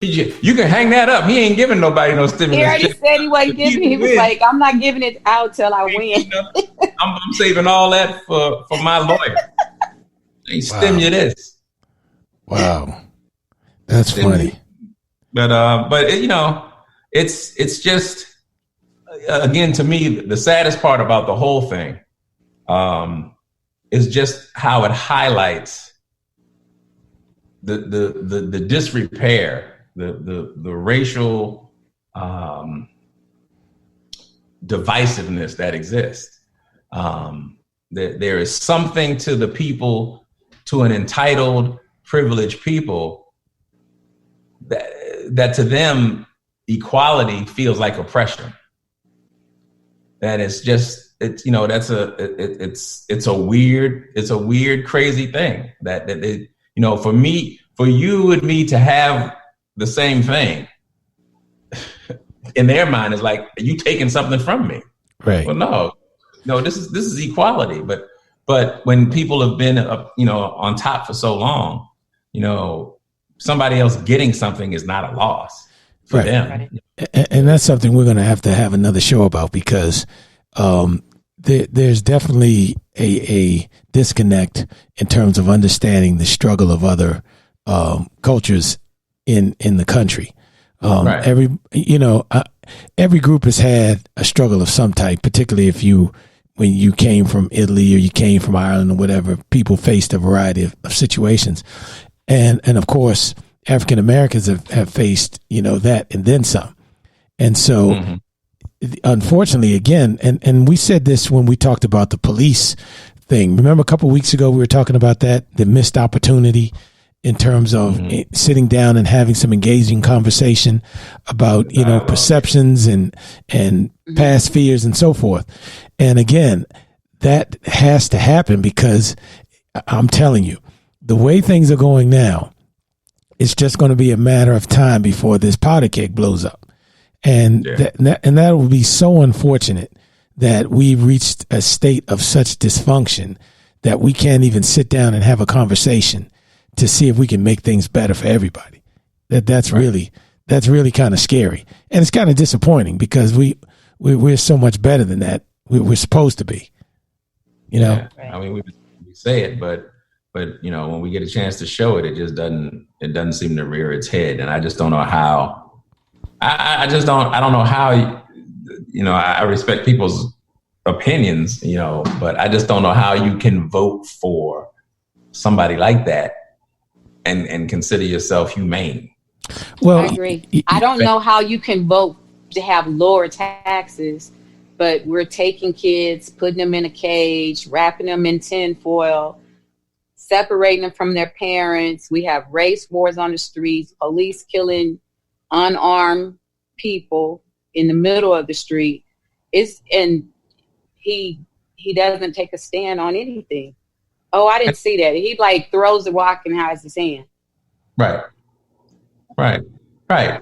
You can hang that up. He ain't giving nobody no stimulus. He already said he wasn't giving. He was like, I'm not giving it out till I win. I'm saving all that for my lawyer. He stim you this. Wow, that's funny. But it's just again, to me, the saddest part about the whole thing is just how it highlights the disrepair, the racial divisiveness that exists. There is something to the people, to an entitled, privileged people, that to them equality feels like oppression. And it's just, it's a weird, crazy thing that for you and me to have the same thing in their mind is like, are you taking something from me? Right. Well, no, this is equality. But when people have been on top for so long, somebody else getting something is not a loss for them. And that's something we're going to have another show about, because there's definitely a disconnect in terms of understanding the struggle of other cultures in the country. Every group has had a struggle of some type, particularly when you came from Italy or you came from Ireland or whatever. People faced a variety of situations. And of course, African Americans have faced, that and then some. And so, unfortunately, again, and we said this when we talked about the police thing. Remember a couple of weeks ago, we were talking about that, the missed opportunity in terms of sitting down and having some engaging conversation about, perceptions and past fears and so forth. And again, that has to happen, because I'm telling you, the way things are going now, it's just going to be a matter of time before this powder keg blows up. And that will be so unfortunate that we've reached a state of such dysfunction that we can't even sit down and have a conversation to see if we can make things better for everybody. That's really kind of scary. And it's kind of disappointing, because we're so much better than that. We're supposed to be, Yeah. I mean, we say it, but when we get a chance to show it, it doesn't seem to rear its head. And I just don't know how. I don't know how. I respect people's opinions, but I just don't know how you can vote for somebody like that and consider yourself humane. Well, I agree. I don't know how you can vote to have lower taxes, but we're taking kids, putting them in a cage, wrapping them in tinfoil, separating them from their parents. We have race wars on the streets, police killing unarmed people in the middle of the street. And he doesn't take a stand on anything. Oh, I didn't see that. He throws the rock and hides his hand. Right.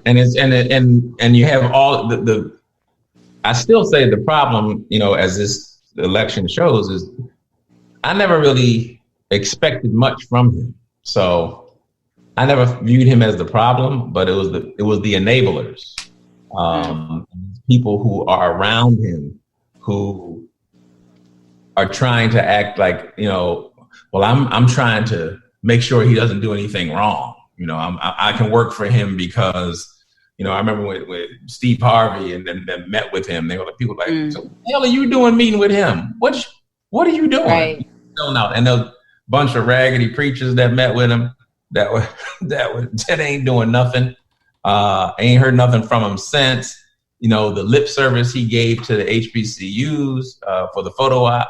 And you have all the I still say the problem, as this election shows, is I never really expected much from him. So I never viewed him as the problem, but it was the enablers, people who are around him who are trying to act like, well, I'm trying to make sure he doesn't do anything wrong. I can work for him because, I remember when Steve Harvey and then met with him, they were like, people were like, so what the hell are you doing meeting with him? What are you doing? Right. And those bunch of raggedy preachers that met with him that ain't doing nothing. Ain't heard nothing from him since. The lip service he gave to the HBCUs for the photo op.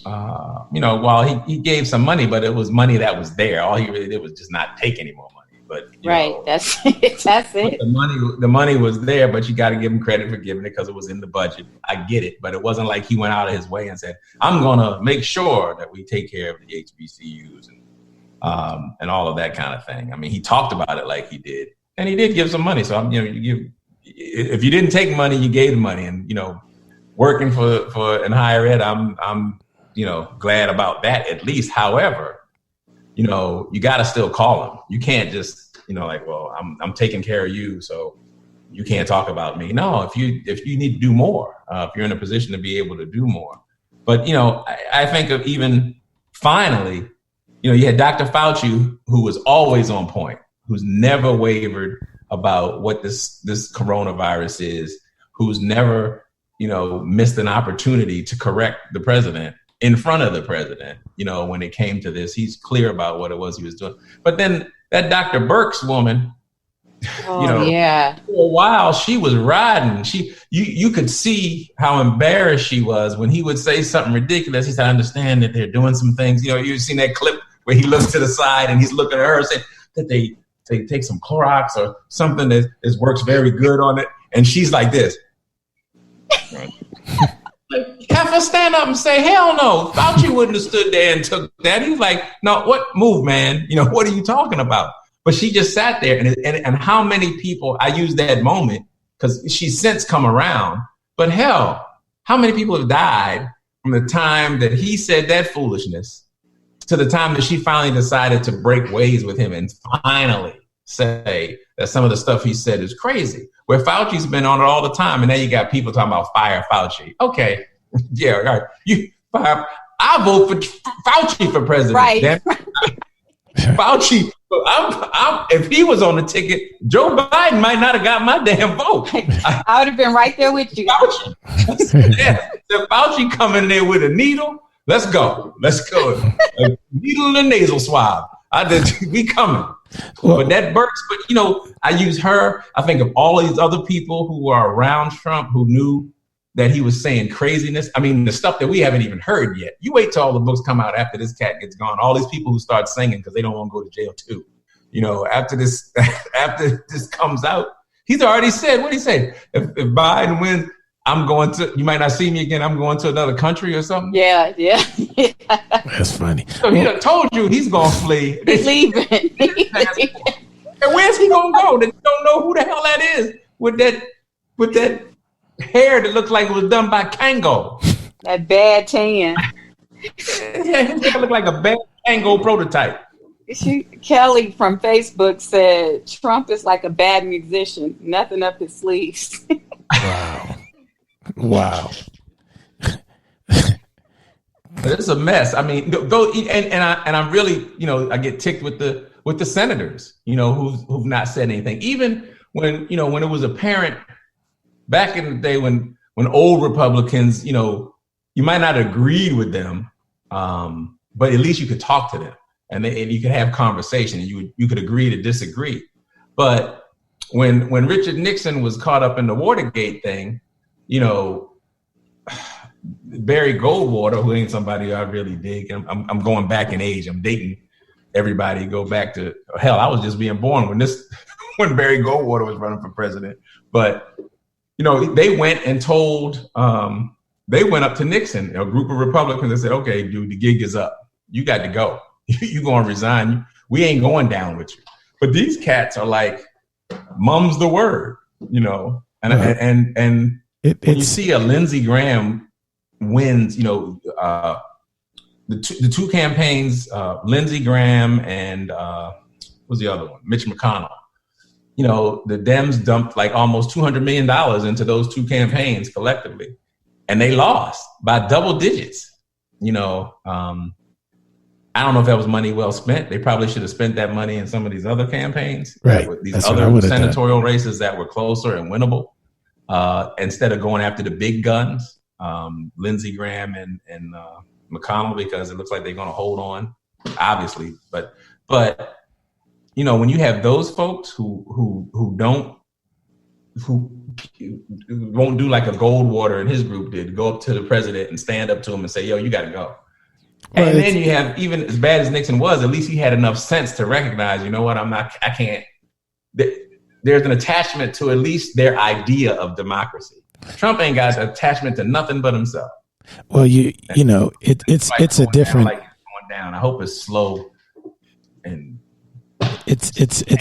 While he gave some money, but it was money that was there. All he really did was just not take any more money. But that's it. That's it. The money was there, but you got to give him credit for giving it because it was in the budget. I get it, but it wasn't like he went out of his way and said, "I'm going to make sure that we take care of the HBCUs and all of that kind of thing." I mean, he talked about it like he did, and he did give some money. So if you didn't take money, you gave the money, and working for in higher ed, I'm glad about that at least. However, you got to still call him. You can't just, like, well, I'm taking care of you, so you can't talk about me. No, if you need to do more, if you're in a position to be able to do more. But, I think of even finally, you had Dr. Fauci, who was always on point, who's never wavered about what this coronavirus is, who's never, missed an opportunity to correct the president in front of the president. When it came to this, he's clear about what it was he was doing. But then that Dr. Birx woman, for a while she was riding. You could see how embarrassed she was when he would say something ridiculous. He said, I understand that they're doing some things. You've seen that clip where he looks to the side and he's looking at her saying that they take some Clorox or something that works very good on it. And she's like this. Have her stand up and say, hell no, Fauci wouldn't have stood there and took that. He's like, no, what move, man? What are you talking about? But she just sat there and how many people, I use that moment because she's since come around, but hell, how many people have died from the time that he said that foolishness to the time that she finally decided to break ways with him and finally say that some of the stuff he said is crazy, where Fauci's been on it all the time. And now you got people talking about fire Fauci. Okay. Yeah. All right. I vote for Fauci for president. Right. Fauci. If he was on the ticket, Joe Biden might not have got my damn vote. I would have been right there with you. Fauci. If Fauci coming there with a needle, let's go. A needle and a nasal swab. We coming. Well, but that Birx, I use her. I think of all these other people who are around Trump who knew that he was saying craziness. I mean, the stuff that we haven't even heard yet. You wait till all the books come out after this cat gets gone. All these people who start singing because they don't want to go to jail too. After this comes out, he's already said, what did he say? If Biden wins, you might not see me again. I'm going to another country or something. Yeah. That's funny. So he done told you he's going to flee. He's leaving. And where's he going to go? They don't know who the hell that is with that hair that looks like it was done by Kango. That bad tan. Yeah, his hair looked like a bad Kango prototype. Kelly from Facebook said Trump is like a bad musician, nothing up his sleeves. Wow. But it's a mess. I mean, go and I'm really, I get ticked with the senators, who've not said anything. Even when it was apparent back in the day when old Republicans, you might not agree with them, but at least you could talk to them and you could have conversation and you could agree to disagree. But when Richard Nixon was caught up in the Watergate thing, Barry Goldwater, who ain't somebody I really dig. I'm going back in age. I'm dating everybody. Go back to hell. I was just being born when Barry Goldwater was running for president. But they went and told. They went up to Nixon, a group of Republicans, and said, "Okay, dude, the gig is up. You got to go. You going to resign? We ain't going down with you." But these cats are like, "Mum's the word," and when you see a Lindsey Graham wins, the two campaigns, Lindsey Graham and what's the other one? Mitch McConnell. The Dems dumped like almost $200 million into those two campaigns collectively, and they lost by double digits. I don't know if that was money well spent. They probably should have spent that money in some of these other campaigns, right? These other senatorial races that were closer and winnable. Instead of going after the big guns, Lindsey Graham and McConnell, because it looks like they're going to hold on, obviously. But when you have those folks who won't do like a Goldwater and his group did, go up to the president and stand up to him and say, "Yo, you got to go." Well, and then you have, even as bad as Nixon was, at least he had enough sense to recognize, I can't. There's an attachment to at least their idea of democracy. Trump ain't got an attachment to nothing but himself. Well, it's a different. Like it's going down. I hope it's slow. And it's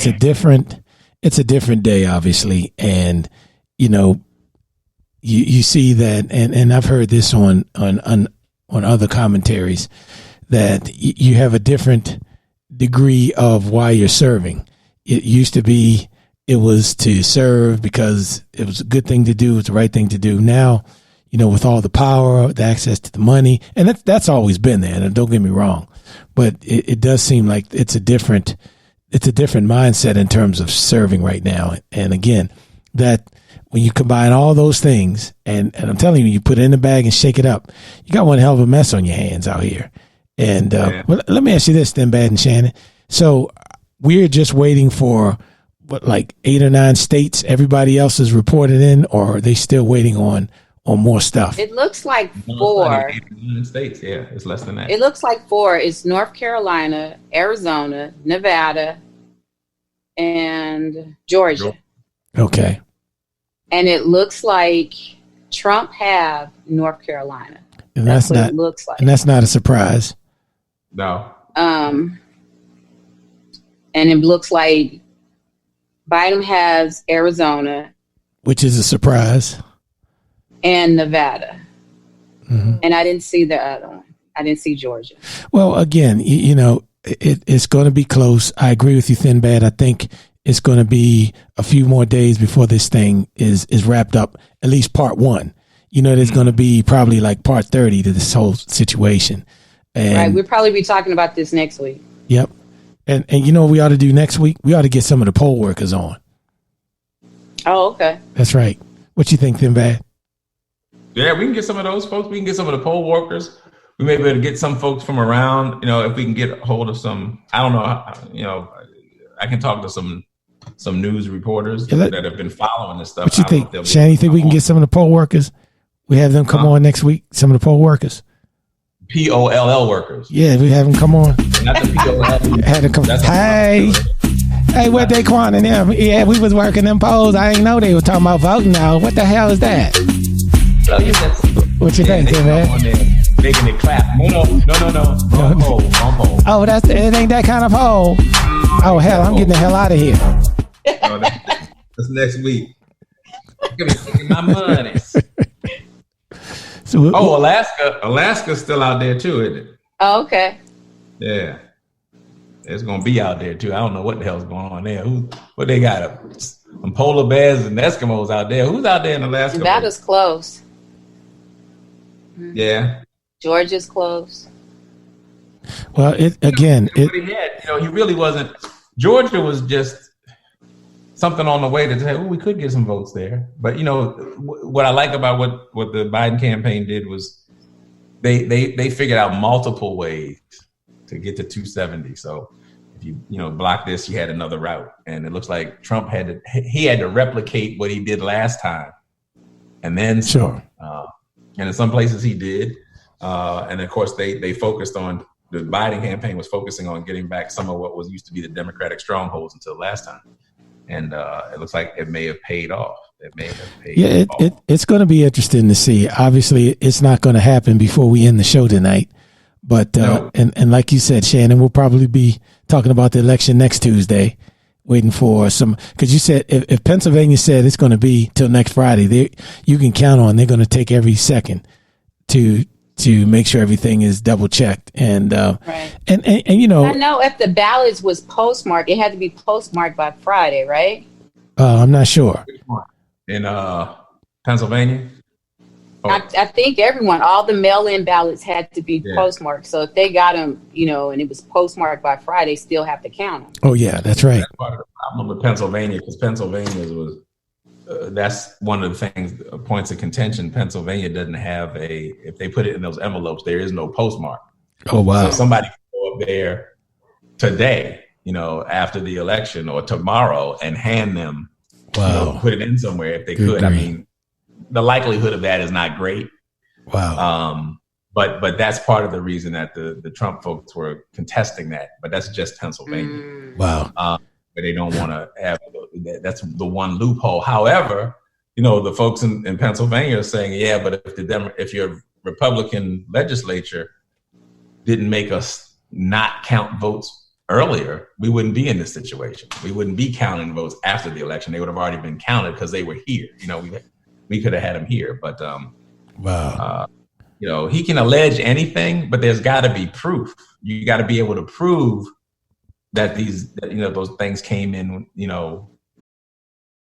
a different day, obviously, and you see that, and I've heard this on other commentaries, that you have a different degree of why you're serving. It used to be it was to serve because it was a good thing to do. It's the right thing to do. Now, with all the power, the access to the money, and that's always been there. And don't get me wrong, but it does seem like it's a different mindset in terms of serving right now. And again, that when you combine all those things, and I'm telling you, you put it in the bag and shake it up, you got one hell of a mess on your hands out here. And well, let me ask you this then, Bad and Shannon. So we're just waiting for like 8 or 9 states. Everybody else is reported in, or are they still waiting on more stuff? It looks like 4. 8 or 9 states. Yeah, it's less than that. It looks like 4. It's North Carolina, Arizona, Nevada, and Georgia. Okay. And it looks like Trump have North Carolina. And that's what not, it looks like. And that's not a surprise. No. And it looks like Biden has Arizona, which is a surprise, and Nevada. Mm-hmm. And I didn't see the other one. I didn't see Georgia. Well, again, it's going to be close. I agree with you, Thin Bad. I think it's going to be a few more days before this thing is wrapped up, at least part 1. There's going to be probably like part 30 to this whole situation. And, right. We'll probably be talking about this next week. Yep. And what we ought to do next week? We ought to get some of the poll workers on. Oh, okay. That's right. What you think, Thin Bad? Yeah, we can get some of those folks. We can get some of the poll workers. We may be able to get some folks from around, if we can get a hold of some, I don't know, I can talk to some news reporters that have been following this stuff. What you think, Shannon? You think we can get some of the poll workers? We have them come on next week, some of the poll workers. POLL workers. Yeah, we have them come on. Not the POL. Had them come. Hey, what Daquan and them? Yeah, we was working them polls. I ain't know they were talking about voting now. What the hell is that? What you think, man? Making it clap. No. Wrong poll. Oh, it ain't that kind of poll. Oh, hell, I'm getting the hell out of here. No, that's next week. Give me my money. So, Alaska's still out there too, isn't it? Oh, okay. Yeah. It's going to be out there too. I don't know what the hell's going on there. What they got? Some polar bears and Eskimos out there. Who's out there in Alaska? Nevada's close. Yeah. Georgia's close. Well, he really wasn't. Georgia was just something on the way to say, we could get some votes there. But, what I like about what the Biden campaign did was they figured out multiple ways to get to 270. So if you block this, you had another route. And it looks like Trump had to replicate what he did last time. And then sure. And in some places he did. And of course they focused on, the Biden campaign was focusing on getting back some of what was used to be the Democratic strongholds until last time. And it looks like it may have paid off. It's going to be interesting to see. Obviously, it's not going to happen before we end the show tonight. But no. and like you said, Shannon, we'll probably be talking about the election next Tuesday, waiting for some. Because you said if Pennsylvania said it's going to be till next Friday, you can count on they're going to take every second to make sure everything is double checked. And right. and I know if the ballots was postmarked, it had to be postmarked by Friday, right? I'm not sure. In Pennsylvania? Oh. I think all the mail-in ballots had to be postmarked. So if they got them, and it was postmarked by Friday, still have to count them. Oh, yeah, that's right. That's part of the problem with Pennsylvania, because Pennsylvania was, that's one of the things, points of contention. Pennsylvania doesn't have if they put it in those envelopes, there is no postmark. Oh, wow. So somebody can go up there today, after the election or tomorrow and hand them, put it in somewhere if they could. Grief. I mean, the likelihood of that is not great. Wow. But that's part of the reason that the Trump folks were contesting that. But that's just Pennsylvania. Wow. But they don't want to have, that's the one loophole. However, the folks in Pennsylvania are saying, but if your Republican legislature didn't make us not count votes earlier, we wouldn't be in this situation. We wouldn't be counting votes after the election. They would have already been counted because they were here. We could have had them here, but wow. He can allege anything, but there's got to be proof. You got to be able to prove that those things came in,